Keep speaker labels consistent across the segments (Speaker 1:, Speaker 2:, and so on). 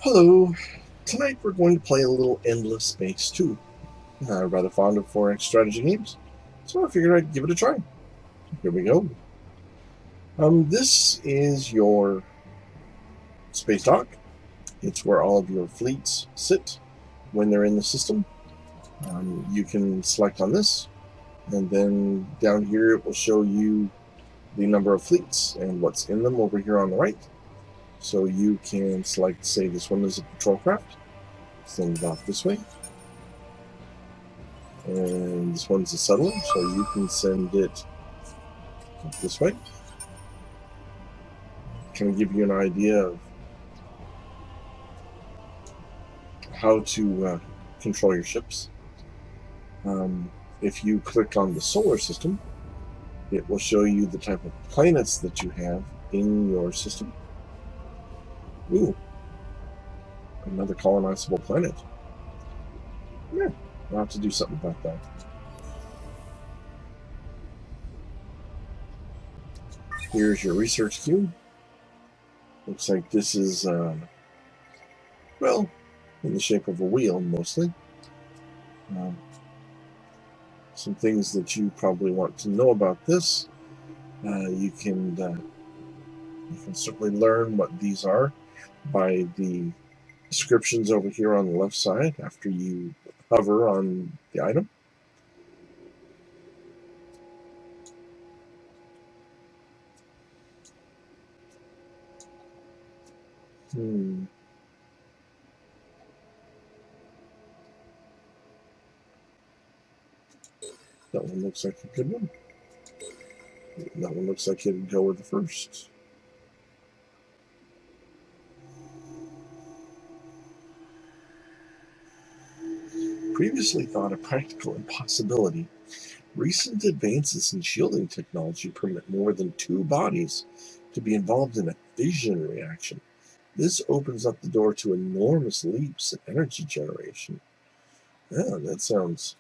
Speaker 1: Hello. Tonight we're going to play a little Endless Space 2. I'm rather fond of 4X strategy games, so I figured I'd give it a try. Here we go. This is your space dock. It's where all of your fleets sit when they're in the system. You can select on this, and then down here it will show you the number of fleets and what's in them over here on the right. So you can select, say this one is a patrol craft, send it off this way. And this one's a settler, so you can send it this way. Kind of give you an idea of how to control your ships. If you click on the solar system, it will show you the type of planets that you have in your system. Ooh, another colonizable planet. Yeah, I'll have to do something about that. Here's your research queue. Looks like this is, well, in the shape of a wheel, mostly. Some things that you probably want to know about this. You can certainly learn what these are by the descriptions over here on the left side after you hover on the item. That one looks like a good one. That one looks like it'd go with the first. Previously thought a practical impossibility, recent advances in shielding technology permit more than two bodies to be involved in a fission reaction. This opens up the door to enormous leaps in energy generation. Yeah, that sounds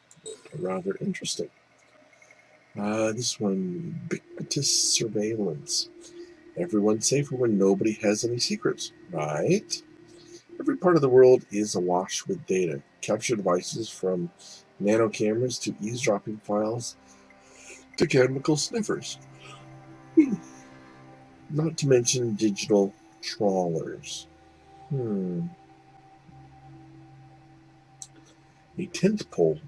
Speaker 1: rather interesting. This one, ubiquitous surveillance. Everyone's safer when nobody has any secrets, right? Every part of the world is awash with data. Capture devices from nano cameras to eavesdropping files to chemical sniffers. Not to mention digital trawlers. A tentpole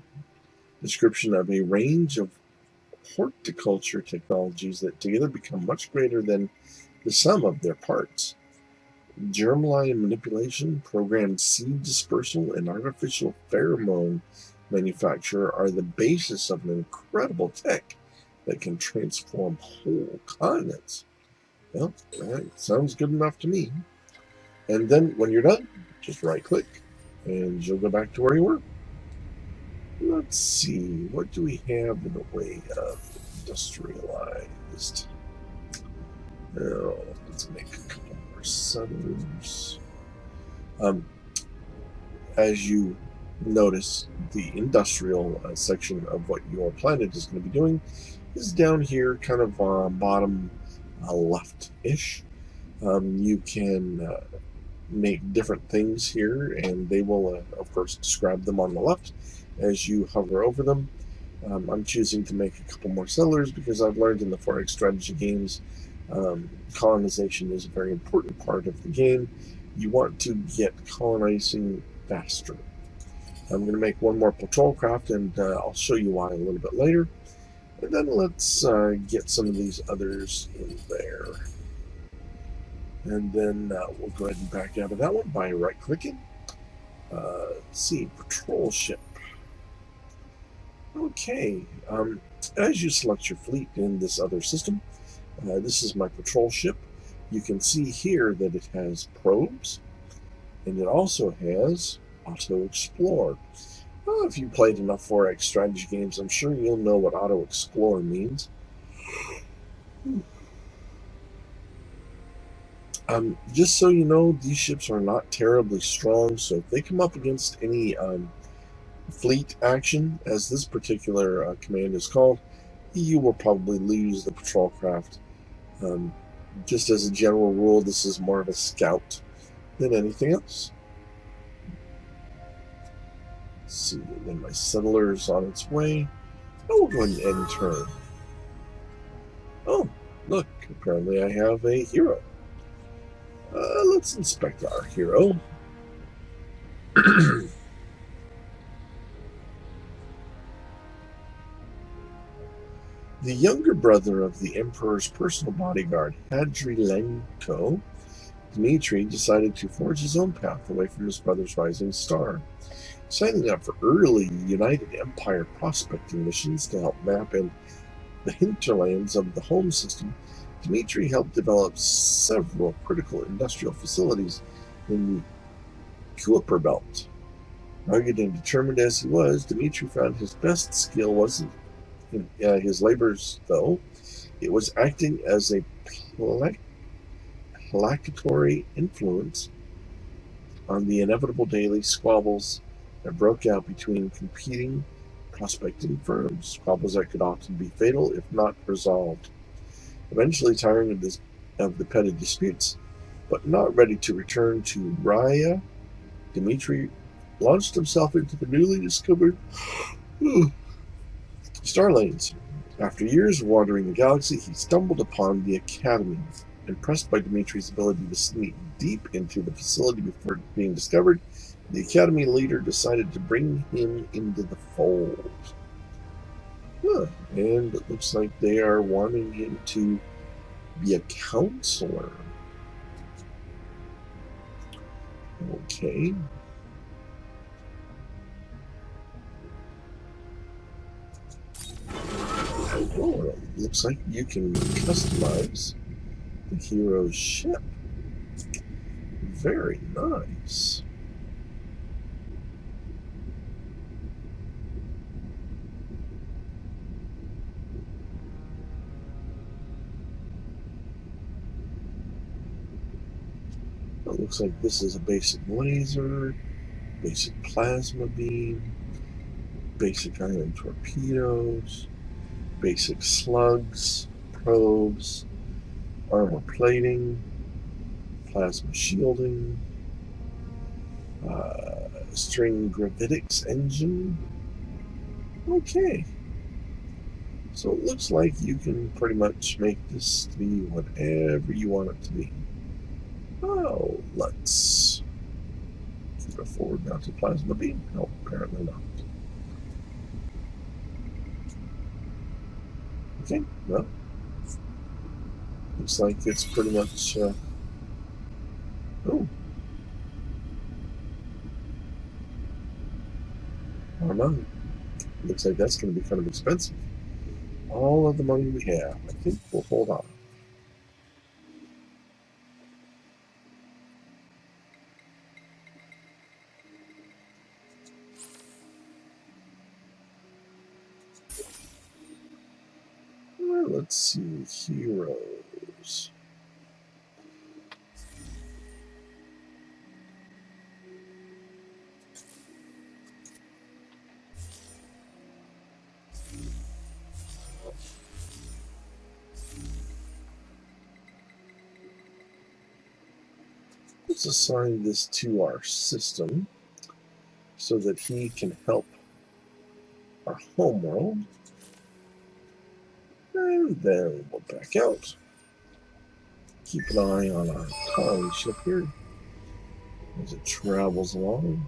Speaker 1: description of a range of horticulture technologies that together become much greater than the sum of their parts. Germline manipulation, programmed seed dispersal, and artificial pheromone manufacture are the basis of an incredible tech that can transform whole continents. Well, that sounds good enough to me. And then when you're done, just right click and you'll go back to where you were. Let's see, what do we have in the way of industrialized? Oh, let's make a couple more settlers. As you notice, the industrial section of what your planet is going to be doing is down here, kind of bottom left-ish. You can make different things here, and they will, of course, describe them on the left as you hover over them. I'm choosing to make a couple more settlers because I've learned in the 4X strategy games colonization is a very important part of the game. You want to get colonizing faster. I'm going to make one more patrol craft, and I'll show you why a little bit later. And then let's get some of these others in there. And then we'll go ahead and back out of that one by right-clicking. Let's see, patrol ship. Okay, as you select your fleet in this other system, this is my patrol ship. You can see here that it has probes, and it also has auto explore. Well, if you played enough 4X strategy games, I'm sure you'll know what auto explore means. Just so you know, these ships are not terribly strong, so if they come up against any fleet action, as this particular command is called, you will probably lose the patrol craft. Just as a general rule, this is more of a scout than anything else. Let's see, then my settler's on its way. Oh, we'll go ahead and end turn. Oh, look, apparently I have a hero. Let's inspect our hero. The younger brother of the Emperor's personal bodyguard, Hadrilenko, Dmitri, decided to forge his own path away from his brother's rising star. Signing up for early United Empire prospecting missions to help map in the hinterlands of the home system, Dmitri helped develop several critical industrial facilities in the Kuiper Belt. Rugged and determined as he was, Dmitri found his best skill wasn't in his labors, though. It was acting as a placatory influence on the inevitable daily squabbles that broke out between competing prospecting firms, squabbles that could often be fatal if not resolved. Eventually tiring of the petty disputes, but not ready to return to Raya, Dmitri launched himself into the newly discovered star lanes. After years of wandering the galaxy, he stumbled upon the Academy. Impressed by Dimitri's ability to sneak deep into the facility before being discovered, the Academy leader decided to bring him into the fold. And it looks like they are wanting him to be a counselor. Okay. Oh, it looks like you can customize the hero's ship. Very nice. It looks like this is a basic laser, basic plasma beam, basic ion torpedoes, basic slugs, probes, armor plating, plasma shielding, string gravitics engine. Okay. So it looks like you can pretty much make this to be whatever you want it to be. Oh, let's keep it forward mounted plasma beam. No, apparently not. Okay, well, looks like it's pretty much, oh, I don't know. Looks like that's going to be kind of expensive. All of the money we have, I think we'll hold on. Well, let's see, heroes. Let's assign this to our system so that he can help our homeworld. And then we'll back out. Keep an eye on our colony ship here as it travels along.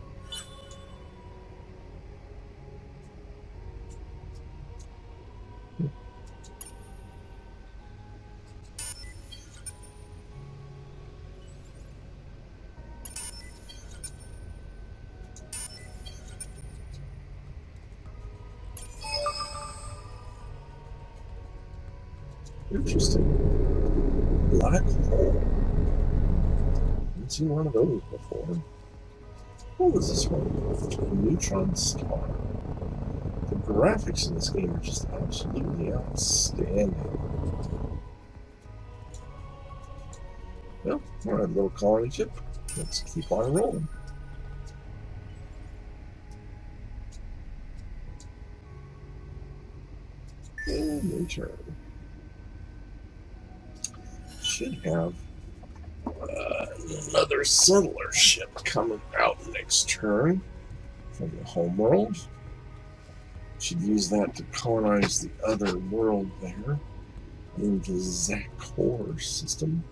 Speaker 1: Interesting. Black hole. Haven't seen one of those before. What was this one? A neutron star. The graphics in this game are just absolutely outstanding. Well, alright, little colony ship. Let's keep on rolling. And return. Should have another settler ship coming out next turn. from the home world. Should use that to colonize the other world there in the Zakor system.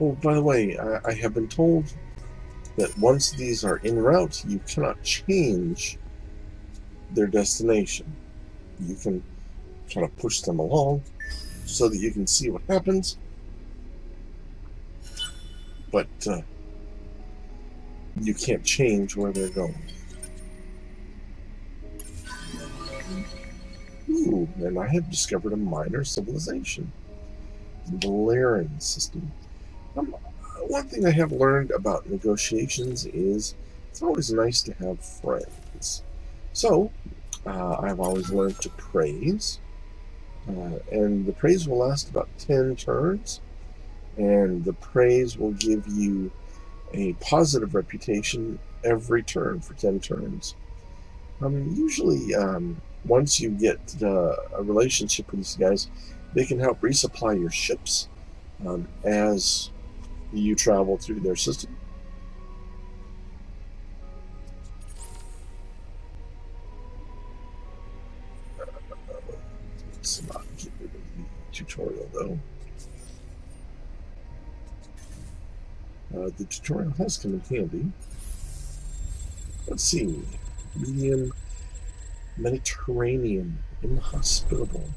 Speaker 1: Oh, by the way, I have been told that once these are en route, you cannot change their destination. You can kind of push them along so that you can see what happens, but you can't change where they're going. Ooh, and I have discovered a minor civilization, the Laren system. One thing I have learned about negotiations is it's always nice to have friends. So, I've always learned to praise, and the praise will last about 10 turns, and the praise will give you a positive reputation every turn for 10 turns. Usually, once you get a relationship with these guys, they can help resupply your ships as you travel through their system. Let's not get rid of the tutorial, though. The tutorial has come in handy. Let's see. Medium Mediterranean, inhospitable.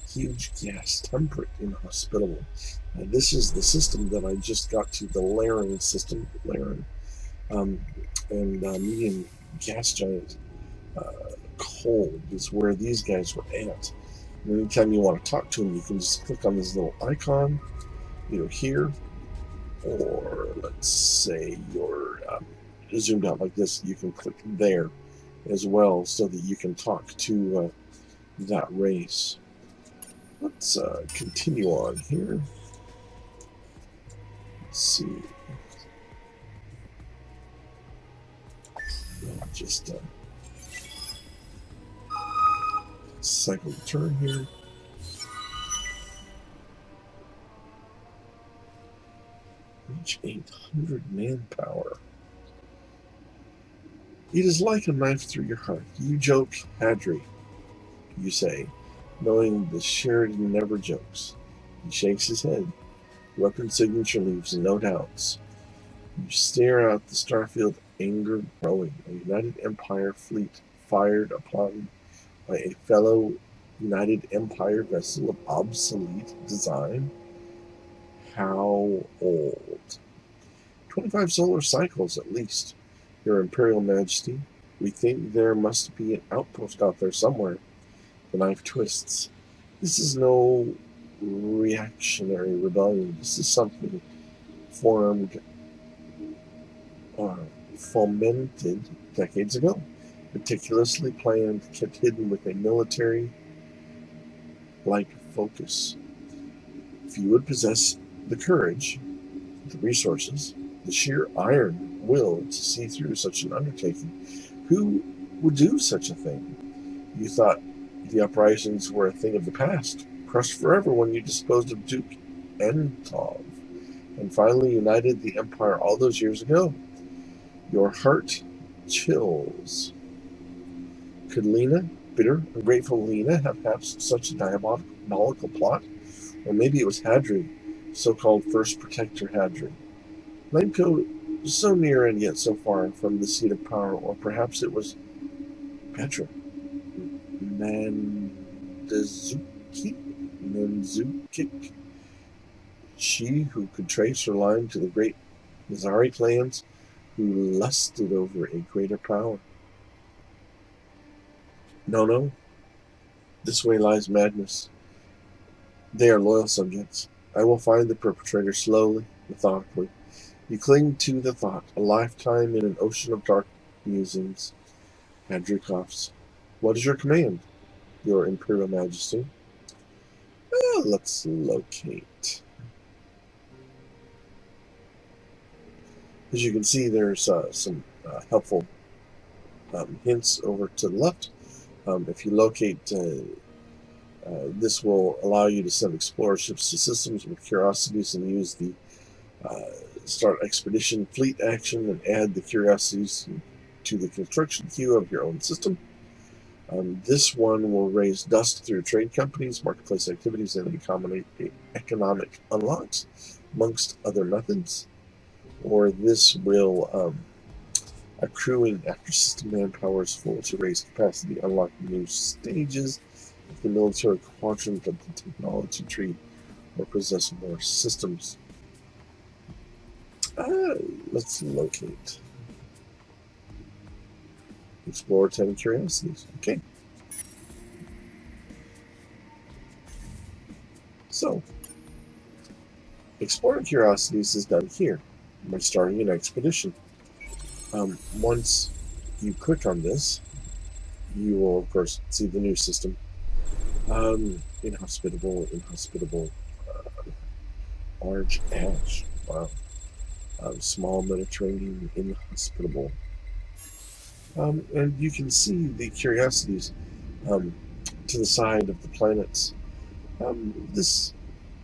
Speaker 1: Huge gas, temperate, inhospitable. This is the system that I just got to, the Laren system. Laren. And medium gas giant, cold is where these guys were at. And anytime you want to talk to them, you can just click on this little icon, either here, or let's say you're zoomed out like this, you can click there as well so that you can talk to that race. Let's continue on here. Let's see. I'll just cycle the turn here. Reach 800 manpower. It is like a knife through your heart. You joke, Hadri, you say, knowing the Sheridan never jokes. He shakes his head. Weapon signature leaves no doubts. You stare out the starfield, anger growing. A United Empire fleet fired upon by a fellow United Empire vessel of obsolete design. How old? 25 solar cycles at least, Your Imperial Majesty. We think there must be an outpost out there somewhere. The knife twists. This is no reactionary rebellion. This is something formed or fomented decades ago. Meticulously planned, kept hidden with a military-like focus. If you would possess the courage, the resources, the sheer iron will to see through such an undertaking, who would do such a thing? You thought the uprisings were a thing of the past, crushed forever when you disposed of Duke Entov, and finally united the Empire all those years ago. Your heart chills. Could Lena, bitter, ungrateful Lena, have hatched such a diabolical plot? Or maybe it was Hadri, so-called First Protector Hadri. Lemko, so near and yet so far from the seat of power, or perhaps it was Petra. Menzukik, she who could trace her line to the great Nizari clans who lusted over a greater power. No, this way lies madness. They are loyal subjects. I will find the perpetrator slowly, methodically. You cling to the thought, a lifetime in an ocean of dark musings. Andrew coughs. What is your command, Your Imperial Majesty? Well, let's locate. As you can see, there's some helpful hints over to the left. If you locate This will allow you to send explorer ships to systems with curiosities and use the start expedition fleet action and add the curiosities to the construction queue of your own system. This one will raise dust through trade companies, marketplace activities, and economic unlocks, amongst other methods. Or this will accruing after system manpower is full to raise capacity, unlock new stages of the military quadrant of the technology tree, or possess more systems. Let's locate. Explore 10 curiosities. Okay. So, exploring curiosities is done here by starting an expedition. Once you click on this, you will, of course, see the new system. Inhospitable, large ash. Wow. Small Mediterranean, inhospitable. And you can see the curiosities to the side of the planets. This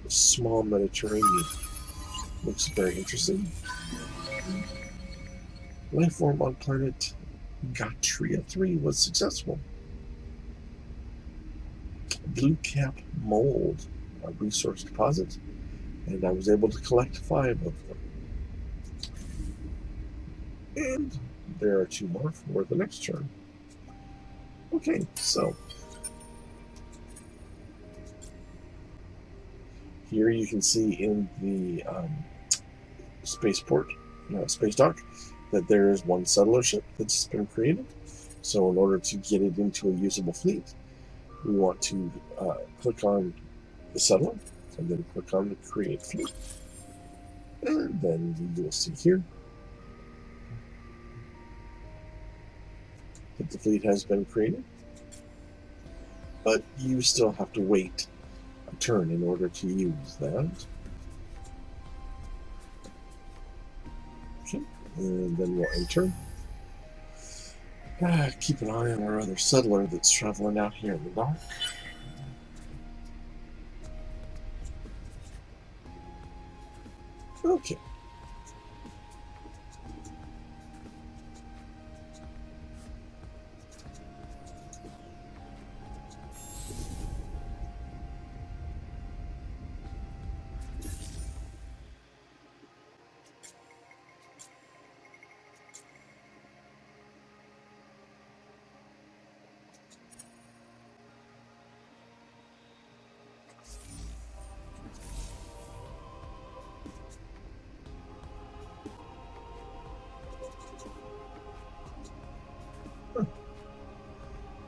Speaker 1: small Mediterranean looks very interesting. Life form on planet Gatria-3 was successful. Blue cap mold, a resource deposit, and I was able to collect 5 of them. And there are 2 more for the next turn. Okay, so here you can see in the spaceport, space dock, that there is 1 settler ship that's been created. So in order to get it into a usable fleet, we want to click on the settler and then click on the create fleet. And then you will see here that the fleet has been created, but you still have to wait a turn in order to use that. Okay, and then we'll enter. Keep an eye on our other settler that's traveling out here in the dark. Okay.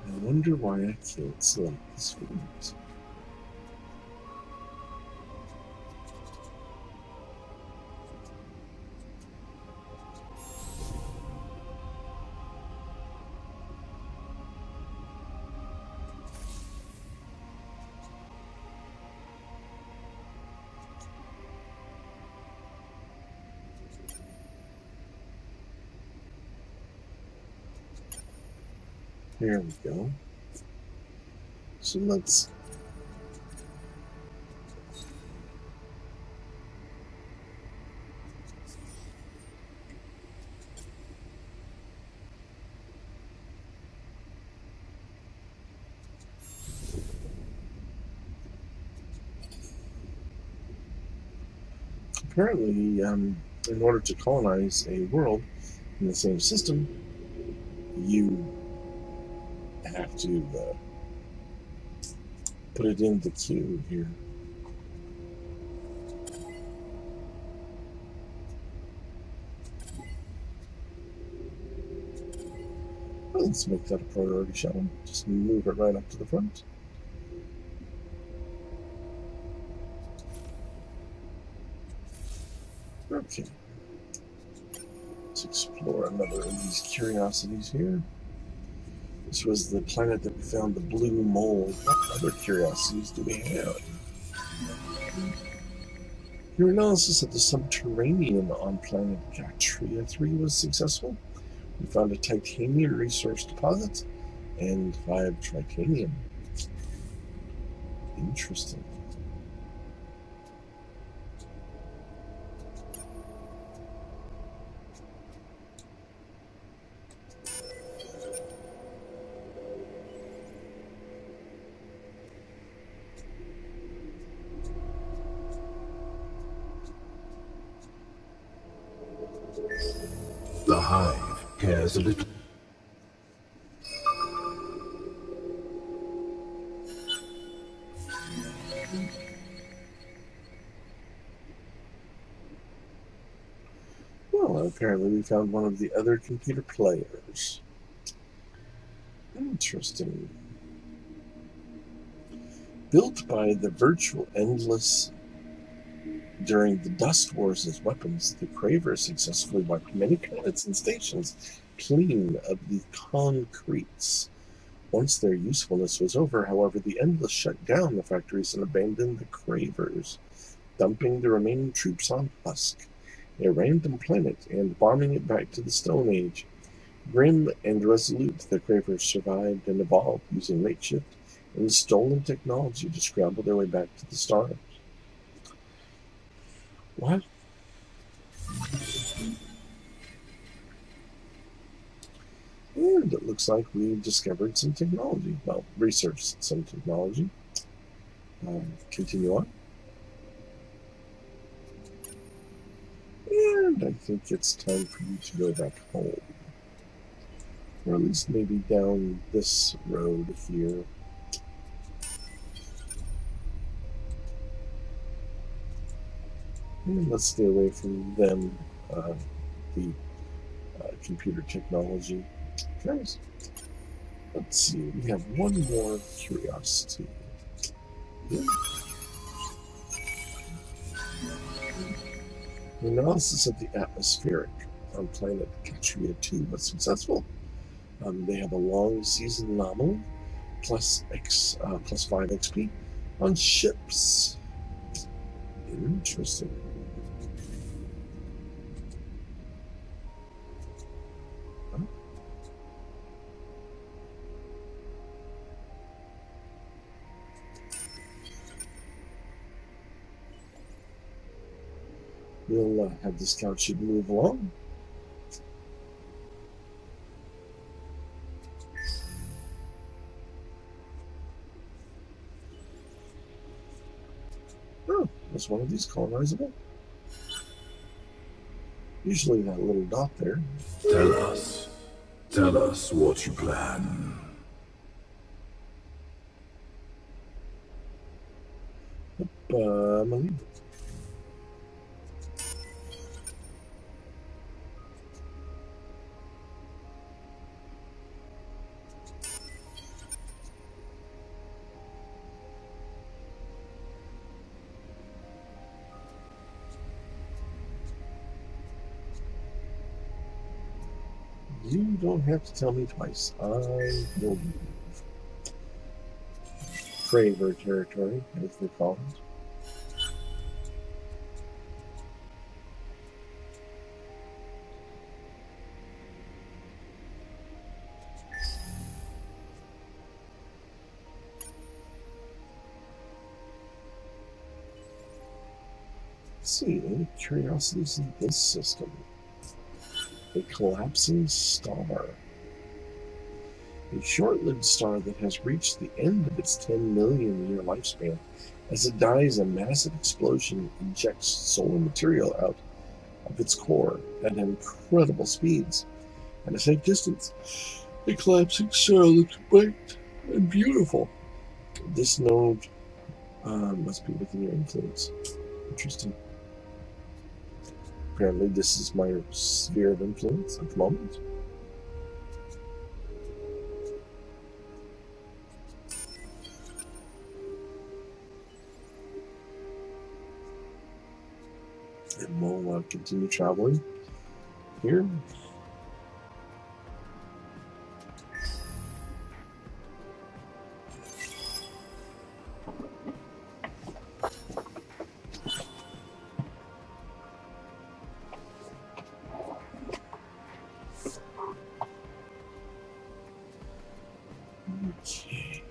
Speaker 1: I wonder why I can't select this fleet. There we go. So let's apparently, in order to colonize a world in the same system, you have to put it in the queue here. Well, let's make that a priority shuttle. Just move it right up to the front. Okay. Let's explore another of these curiosities here. This was the planet that we found the blue mold. What other curiosities do we have? Your analysis of the subterranean on planet Gatria-3 was successful. We found a titanium resource deposit and 5 titanium. Interesting.
Speaker 2: The hive cares a little.
Speaker 1: Well, apparently we found one of the other computer players. Interesting. Built by the virtual endless during the Dust Wars as weapons, the Cravers successfully wiped many planets and stations clean of the concretes. Once their usefulness was over, however, the Endless shut down the factories and abandoned the Cravers, dumping the remaining troops on Husk, a random planet, and bombing it back to the Stone Age. Grim and resolute, the Cravers survived and evolved using makeshift and stolen technology to scramble their way back to the stars. What? And it looks like we've discovered some technology. Well, researched some technology. Continue on. And I think it's time for you to go back home. Or at least maybe down this road here. And let's stay away from them, the computer technology. Guys, let's see. We have one more curiosity. Yeah. The analysis of the atmospheric on planet Katria 2 was successful. They have a long season anomaly plus 5 XP on ships. Interesting. Huh? We'll have the scout ship move along. Oh, is one of these colonizable? Usually that little dot there.
Speaker 2: Tell us what you plan.
Speaker 1: I'm gonna leave it. You don't have to tell me twice. I will leave. Craver territory, as they call it. Let's see, any curiosities in this system? A collapsing star. A short-lived star that has reached the end of its 10 million year lifespan. As it dies, a massive explosion ejects solar material out of its core at incredible speeds. At a safe distance, the collapsing star looks bright and beautiful. This node must be within your influence. Interesting. Apparently, this is my sphere of influence at the moment. And we'll continue traveling here. Okay.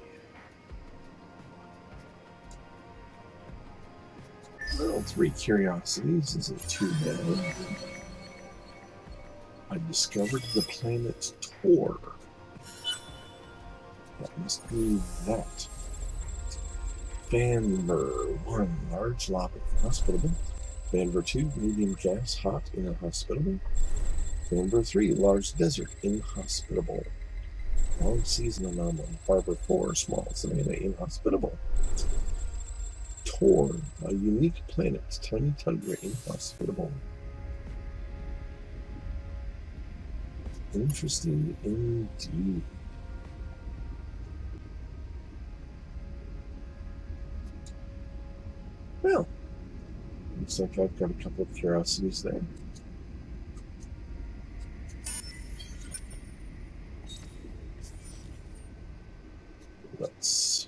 Speaker 1: 3 curiosities isn't too bad. I discovered the planet Tor. That must be that. Vanver 1, large lava, hospitable. Vanver 2, medium gas, hot, inhospitable. Vanver 3, large desert, inhospitable. Long season anomaly. Vanver 4, small savanna, inhospitable. Tor, a unique planet, tiny tundra, inhospitable. Interesting indeed. Well, looks like I've got a couple of curiosities there. Let's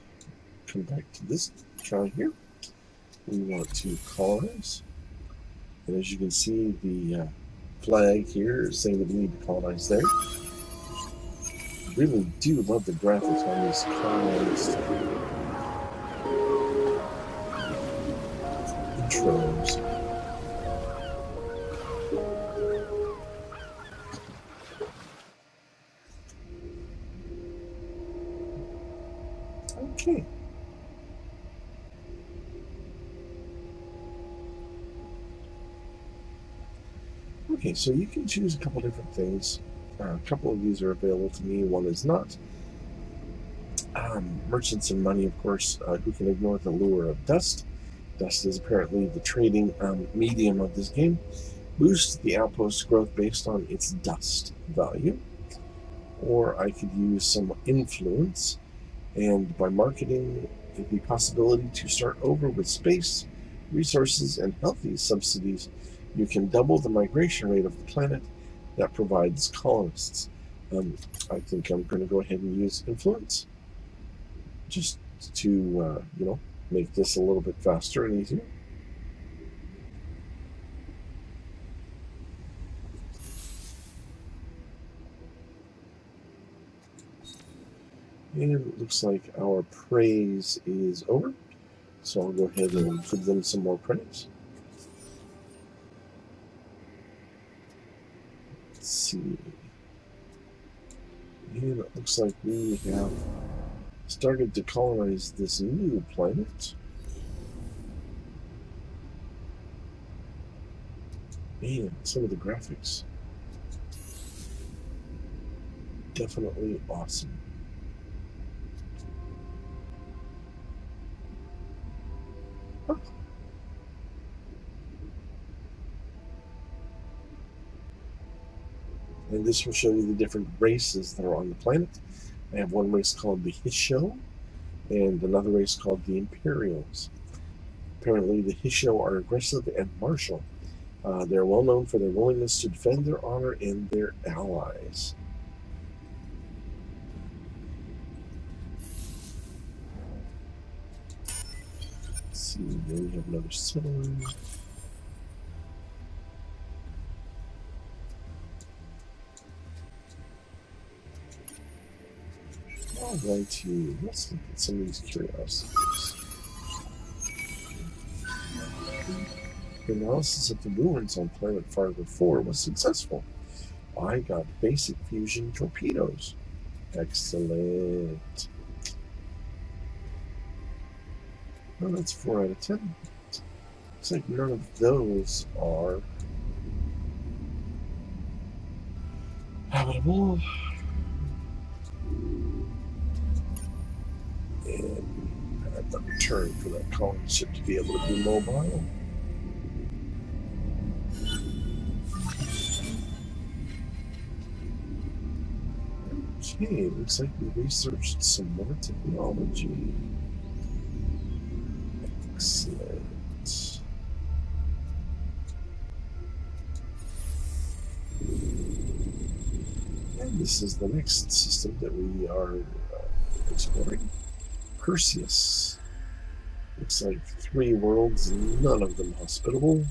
Speaker 1: come back to this try here. We want to colonize. And as you can see, the flag here is saying that we need to colonize there. Really do love the graphics on these colonized intros. Okay. Okay, so you can choose a couple different things. A couple of these are available to me, one is not. Merchants and money, of course, who can ignore the lure of dust. Dust is apparently the trading medium of this game. Boost the outpost's growth based on its dust value. Or I could use some influence, and by marketing the possibility to start over with space, resources, and healthy subsidies, you can double the migration rate of the planet that provides colonists. I think I'm going to go ahead and use influence, just to make this a little bit faster and easier. And it looks like our praise is over, so I'll go ahead and give them some more praise. Let's see. And it looks like we have started to colonize this new planet. Man, some of the graphics. Definitely awesome. Huh. And this will show you the different races that are on the planet. I have one race called the Hisho, and another race called the Imperials. Apparently, the Hisho are aggressive and martial. They're well known for their willingness to defend their honor and their allies. Let's see, then we have another settler. Alrighty, let's look at some of these curiosities. The analysis of the ruins on planet Fargo 4 was successful. I got basic fusion torpedoes. Excellent. Well, that's 4 out of 10. Looks like none of those are habitable. And I have to return for that colony ship to be able to be mobile. Okay, looks like we researched some more technology. Excellent. And this is the next system that we are exploring. Perseus. Looks like 3 worlds, none of them hospitable.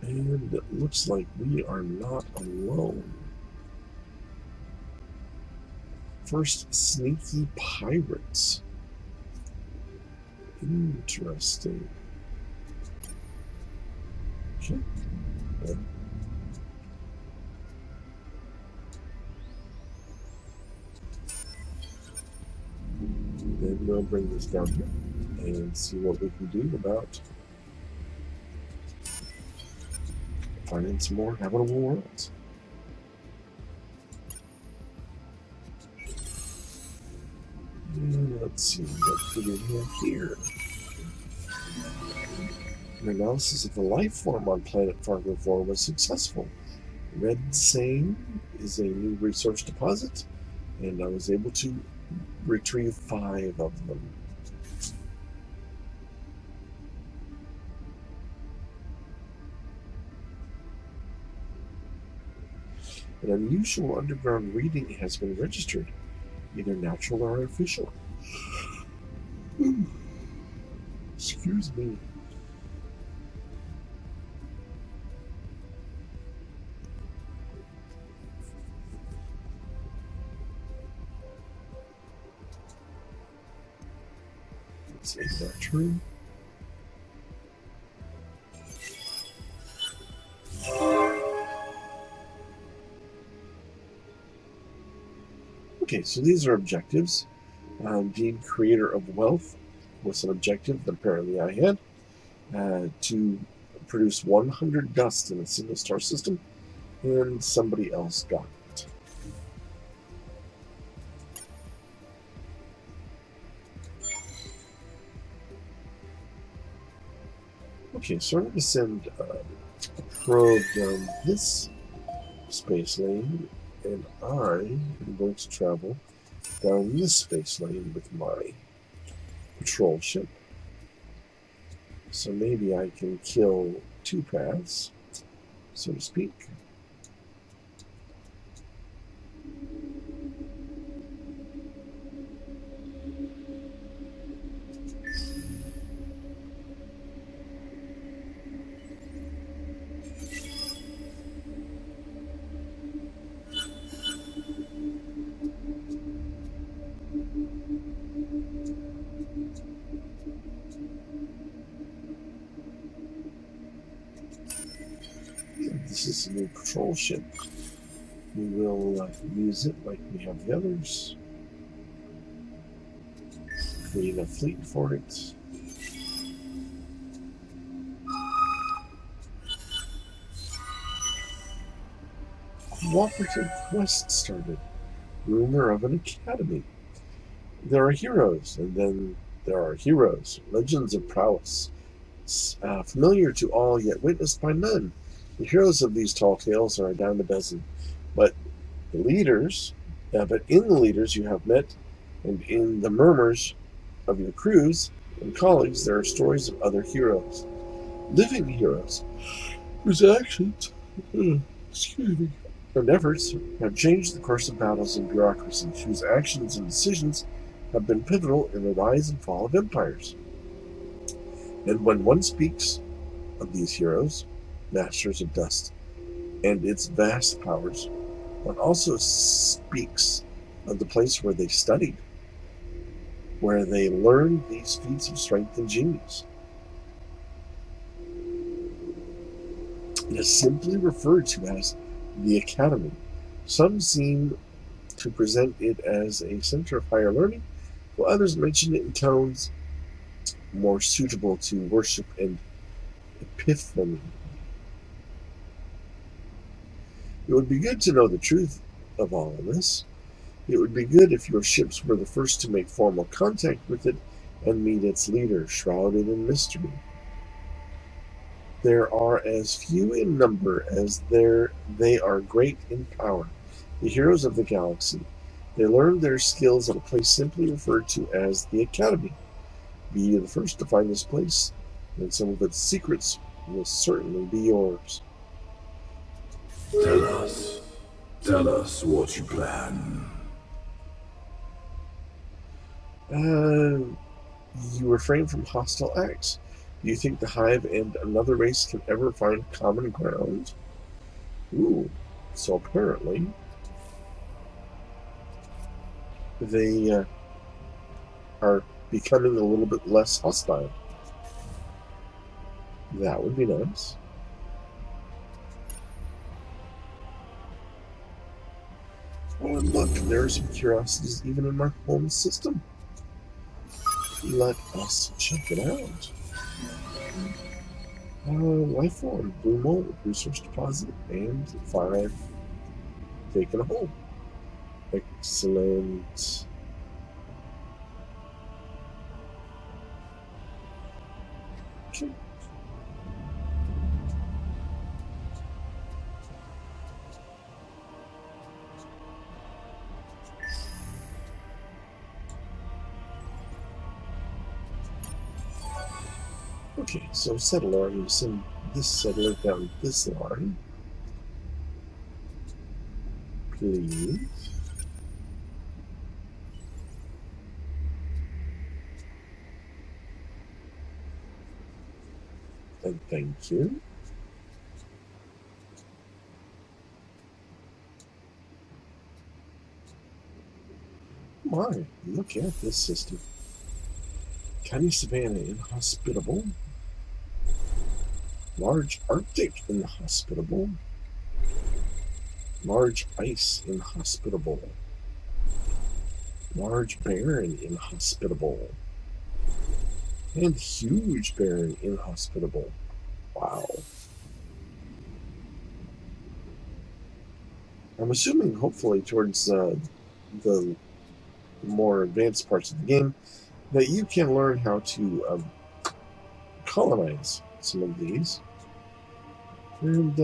Speaker 1: And it looks like we are not alone. First, sneaky pirates. Interesting. Okay. Then we'll bring this down here and see what we can do about finding some more habitable worlds. And let's see, what do we have here? An analysis of the life form on planet Fargo 4 was successful. Red Sane is a new resource deposit, and I was able to retrieve 5 of them. An unusual underground reading has been registered, either natural or artificial. Excuse me. Let's end that turn. Okay, so these are objectives. Being creator of wealth was an objective that apparently I had. To produce 100 dust in a single star system, and somebody else got it. Okay, so I'm going to send a probe down this space lane, and I am going to travel down this space lane with my patrol ship. So maybe I can kill 2 paths, so to speak. This is a new patrol ship. We will use it like we have the others. Create a fleet for it. Cooperative quest started. Rumor of an academy. There are heroes, and then there are heroes. Legends of prowess. Familiar to all, yet witnessed by none. The heroes of these tall tales are a dime a dozen. But in the leaders you have met, and in the murmurs of your crews and colleagues, there are stories of other heroes. Living heroes, whose actions, and efforts have changed the course of battles and bureaucracies, whose actions and decisions have been pivotal in the rise and fall of empires. And when one speaks of these heroes, masters of dust, and its vast powers, one also speaks of the place where they studied, where they learned these feats of strength and genius. It is simply referred to as the Academy. Some seem to present it as a center of higher learning, while others mention it in tones more suitable to worship and epiphany. It would be good to know the truth of all of this. It would be good if your ships were the first to make formal contact with it and meet its leader, shrouded in mystery. There are as few in number as they are great in power, the heroes of the galaxy. They learned their skills at a place simply referred to as the Academy. Be you the first to find this place, and some of its secrets will certainly be yours.
Speaker 2: Tell us what you plan.
Speaker 1: You refrain from hostile acts. Do you think the Hive and another race can ever find common ground? Ooh, so apparently they are becoming a little bit less hostile. That would be nice. Oh, and look, there are some curiosities even in my home system. Let us check it out. Life form, blue mold, research deposit, and fire taken a hole. Excellent. Okay. Okay, so settler, I'm going to send this settler down this line. Please. And thank you. My, look at this system. Tiny savanna inhospitable. Large Arctic inhospitable. Large ice inhospitable. Large barren inhospitable. And huge barren inhospitable. Wow. I'm assuming, hopefully, towards the more advanced parts of the game, that you can learn how to colonize some of these. And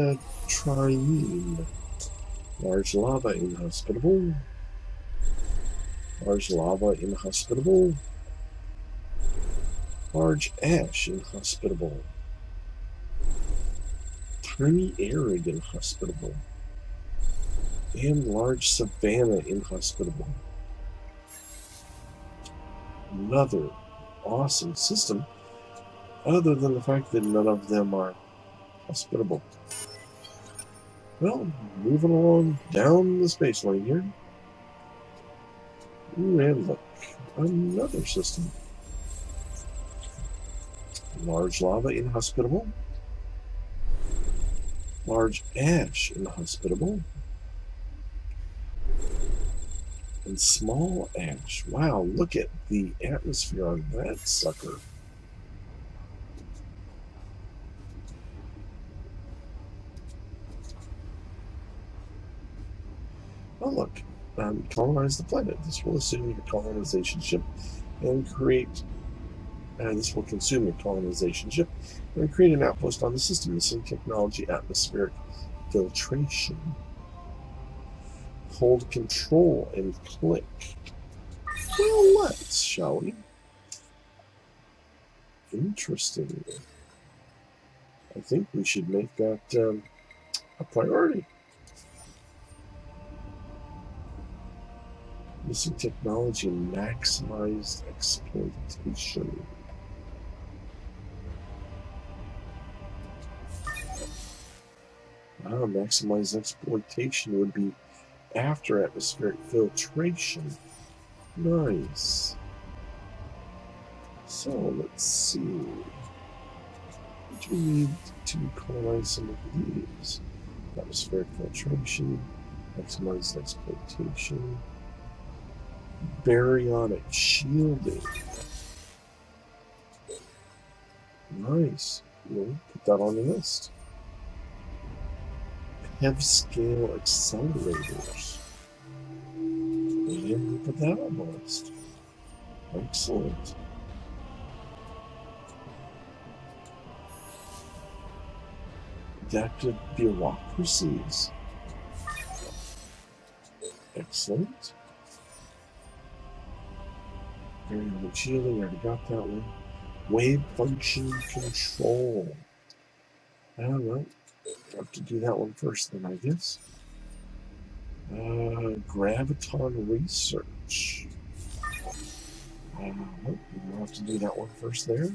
Speaker 1: tryene. Large lava inhospitable. Large lava inhospitable. Large ash inhospitable. Tiny arid inhospitable. And large savanna inhospitable. Another awesome system, other than the fact that none of them are hospitable. Well, moving along down the space lane here. Ooh, and look, another system. Large lava inhospitable. Large ash inhospitable. And small ash. Wow, look at the atmosphere on that sucker. Oh, look, colonize the planet. This will assume your colonization ship and create. This will consume your colonization ship and create an outpost on the system. Missing technology, atmospheric filtration. Hold control and click. Well, let's, shall we? Interesting. I think we should make that a priority. Missing technology and maximized exploitation. Wow, maximized exploitation would be after atmospheric filtration. Nice. So let's see. What do we need to colonize some of these? Atmospheric filtration, maximized exploitation, baryonic shielding. Nice. We'll put that on the list. PEV scale accelerators. And we'll put that on the list. Excellent. Adaptive bureaucracies. Excellent. Variable shielding, I already got that one. Wave function control. Well, I have to do that one first then, I guess. Graviton research. We'll have to do that one first there.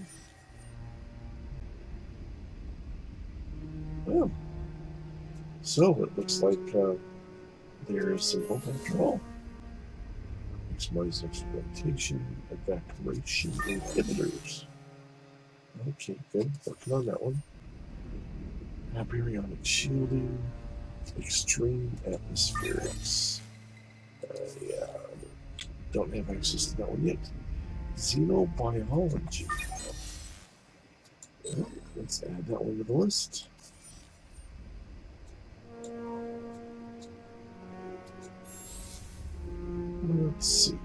Speaker 1: Well, so it looks like there is some hope after all. Maximize exploitation, evaporation inhibitors. Okay, good. Working on that one. Abaryonic shielding, extreme atmospherics. Yeah, don't have access to that one yet. Xenobiology. Well, let's add that one to the list. Let's see.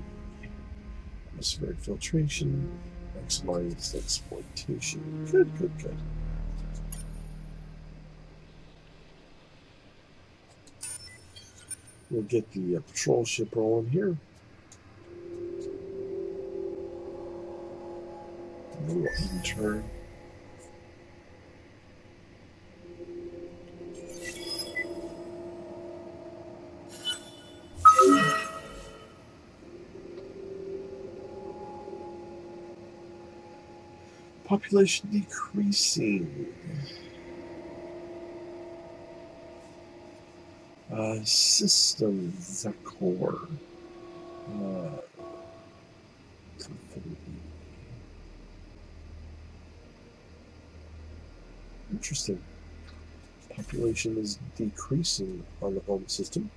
Speaker 1: Atmospheric filtration, maximize exploitation. Good, good, good. We'll get the patrol ship rolling here. We'll enter. Population decreasing. Systems, a core. Interesting. Population is decreasing on the home system.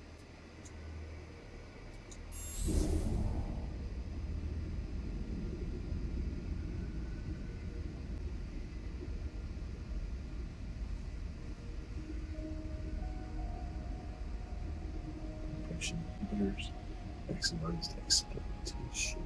Speaker 1: Inhibitors, maximized exploitation.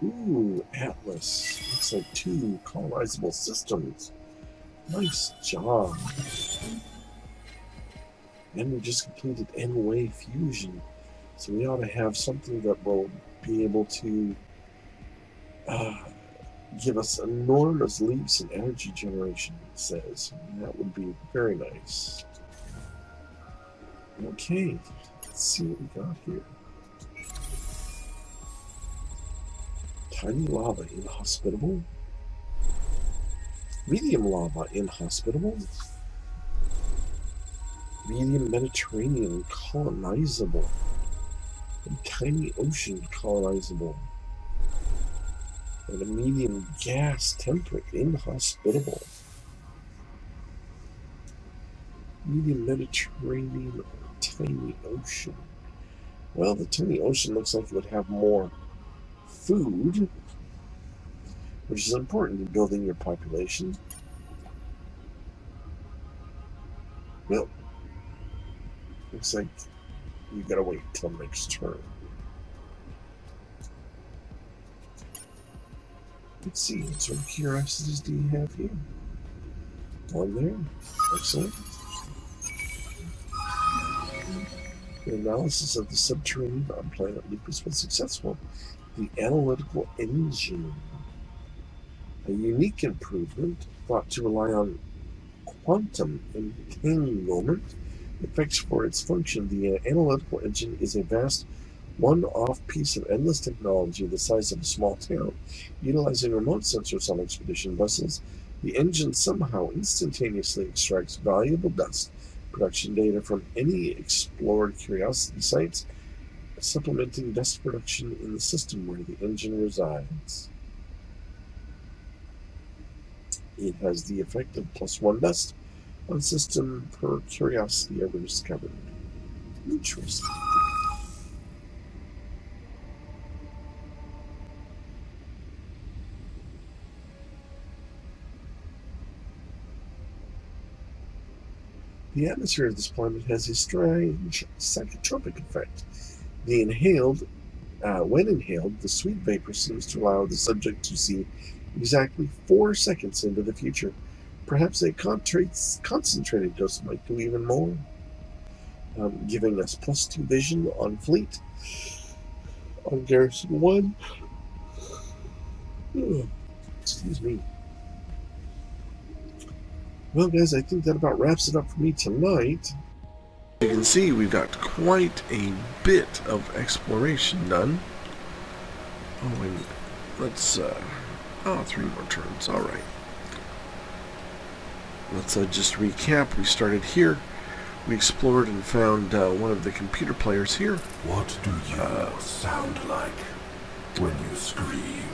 Speaker 1: Ooh, Atlas. Looks like 2 colonizable systems. Nice job. And we just completed N-wave fusion. So we ought to have something that will be able to give us enormous leaps in energy generation, it says. And that would be very nice. Okay, let's see what we got here. Tiny lava, inhospitable. Medium lava, inhospitable. Medium Mediterranean, colonizable. And tiny ocean, colonizable. And a medium gas, temperate, inhospitable. Medium Mediterranean or tiny ocean. Well, the tiny ocean looks like it would have more food, which is important in building your population. Well, looks like you gotta wait till next turn. Let's see, what sort of curiosities do you have here? One there. Excellent. The analysis of the subterranean on planet Lupus was successful. The analytical engine. A unique improvement thought to rely on quantum entanglement effects for its function. The analytical engine is a vast one-off piece of endless technology the size of a small town. Utilizing remote sensors on expedition vessels, the engine somehow instantaneously extracts valuable dust production data from any explored curiosity sites, supplementing dust production in the system where the engine resides. It has the effect of +1 dust on system per curiosity ever discovered. Interesting. The atmosphere of this planet has a strange psychotropic effect. When inhaled, the sweet vapor seems to allow the subject to see exactly 4 seconds into the future. Perhaps a concentrated dose might do even more, giving us +2 vision on fleet, on Garrison 1. Excuse me. Well, guys, I think that about wraps it up for me tonight. You can see we've got quite a bit of exploration done. Oh, and let's, 3 more turns. All right. Let's just recap. We started here. We explored and found one of the computer players here.
Speaker 2: What do you sound like when you scream?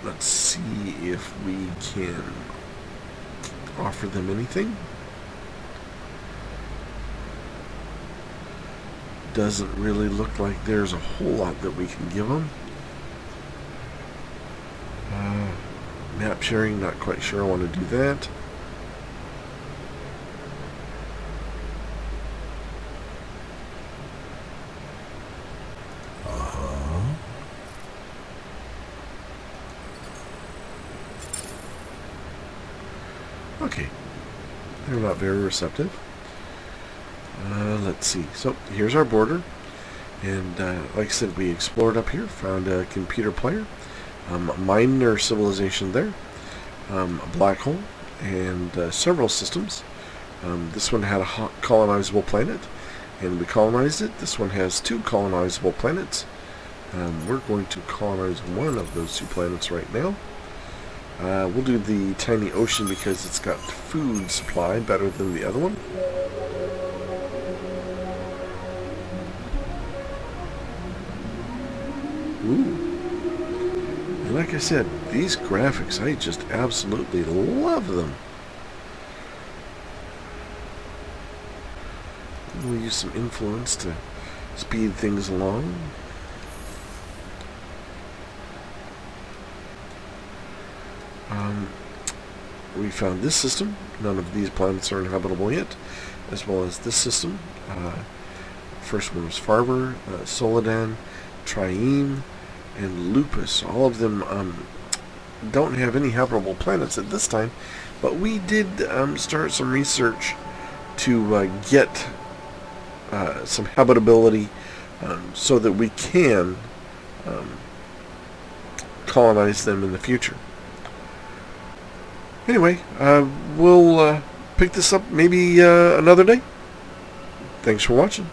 Speaker 1: Let's see if we can offer them anything. Doesn't really look like there's a whole lot that we can give them. Map sharing, not quite sure I want to do that. Okay. They're not very receptive. Let's see. So, here's our border. And like I said, we explored up here, found a computer player, minor civilization there, a black hole, and several systems. This one had a colonizable planet, and we colonized it. This one has 2 colonizable planets. We're going to colonize one of those 2 planets right now. We'll do the tiny ocean because it's got food supply better than the other one. Ooh. And like I said, these graphics, I just absolutely love them. We'll use some influence to speed things along. We found this system. None of these planets are inhabitable yet, as well as this system. First one was Farber, Soladan, Trieme, and Lupus. All of them don't have any habitable planets at this time, but we did start some research to get some habitability so that we can colonize them in the future. Anyway, we'll pick this up maybe another day. Thanks for watching.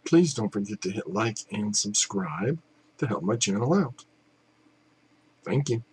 Speaker 1: Please don't forget to hit like and subscribe to help my channel out. Thank you.